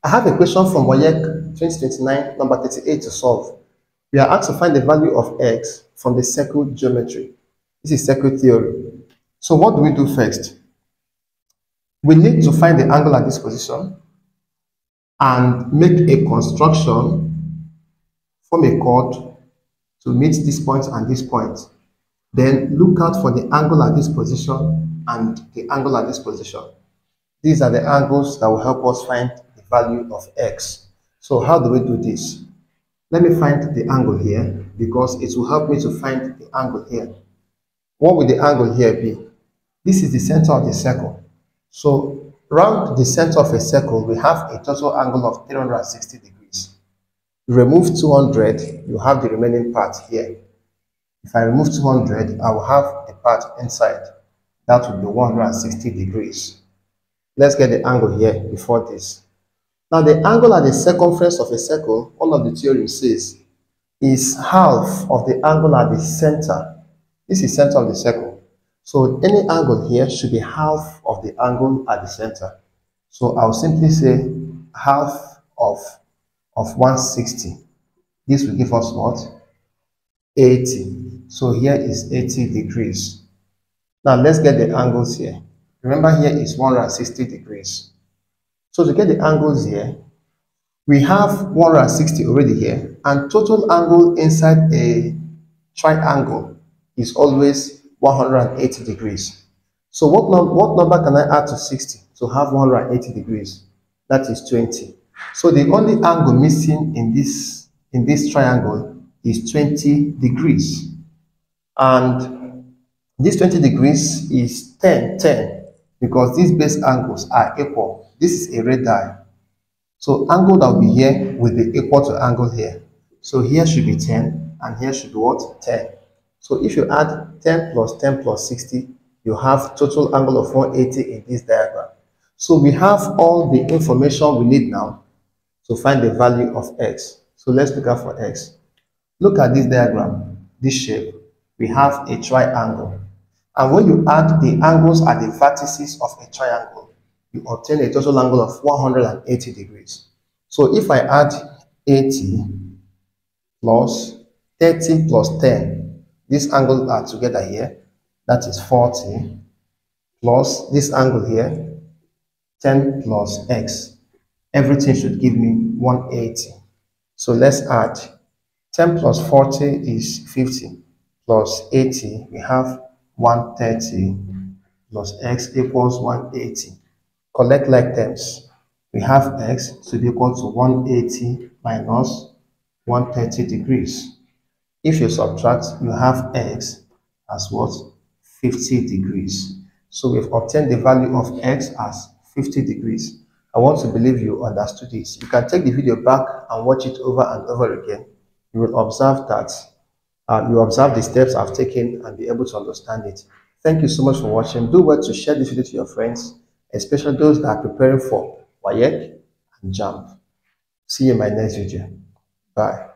I have a question from WAEC 2029, number 38 to solve. We are asked to find the value of x from the circle geometry. This is circle theory. So what do we do first? We need to find the angle at this position and make a construction, form a chord to meet this point and this point. Then look out for the angle at this position and the angle at this position. These are the angles that will help us find the value of x. So how do we do this? Let me find the angle here because it will help me to find the angle here. What will the angle here be? This is the center of the circle. So round the center of a circle, we have a total angle of 360 degrees. Remove 200, you have the remaining part here. If I remove 200, I will have the part inside. That will be 160 degrees. Let's get the angle here before this. Now the angle at the circumference of a circle, one of the theorem says, is half of the angle at the center. This is center of the circle. So any angle here should be half of the angle at the center. So I'll simply say half of 160. This will give us what? 80. So here is 80 degrees. Now let's get the angles here. Remember here is 160 degrees. So to get the angles here, we have 160 already here, and total angle inside a triangle is always 180 degrees. So what number can I add to 60 to have 180 degrees? That is 20. So the only angle missing in this triangle is 20 degrees. And this 20 degrees is 10, because these base angles are equal. This is a radii. So angle that will be here will be equal to angle here. So here should be 10 and here should be what? 10. So if you add 10 plus 10 plus 60, you have total angle of 180 in this diagram. So we have all the information we need now to find the value of x. So let's look out for x. Look at this diagram, this shape. We have a triangle. And when you add the angles at the vertices of a triangle, you obtain a total angle of 180 degrees. So if I add 80 plus 30 plus 10, these angles are together here, that is 40, plus this angle here, 10 plus x. Everything should give me 180. So let's add 10 plus 40 is 50, plus 80, we have 130, plus x equals 180. Collect like terms. We have x to be equal to 180 minus 130 degrees. If you subtract, you have x as what? 50 degrees. So we've obtained the value of x as 50 degrees. I want to believe you understood this. You can take the video back and watch it over and over again. You will observe that you observe the steps I've taken and be able to understand it. Thank you so much for watching. Do well to share this video to your friends, especially those that are preparing for WAEC and JAMB. See you in my next video. Bye.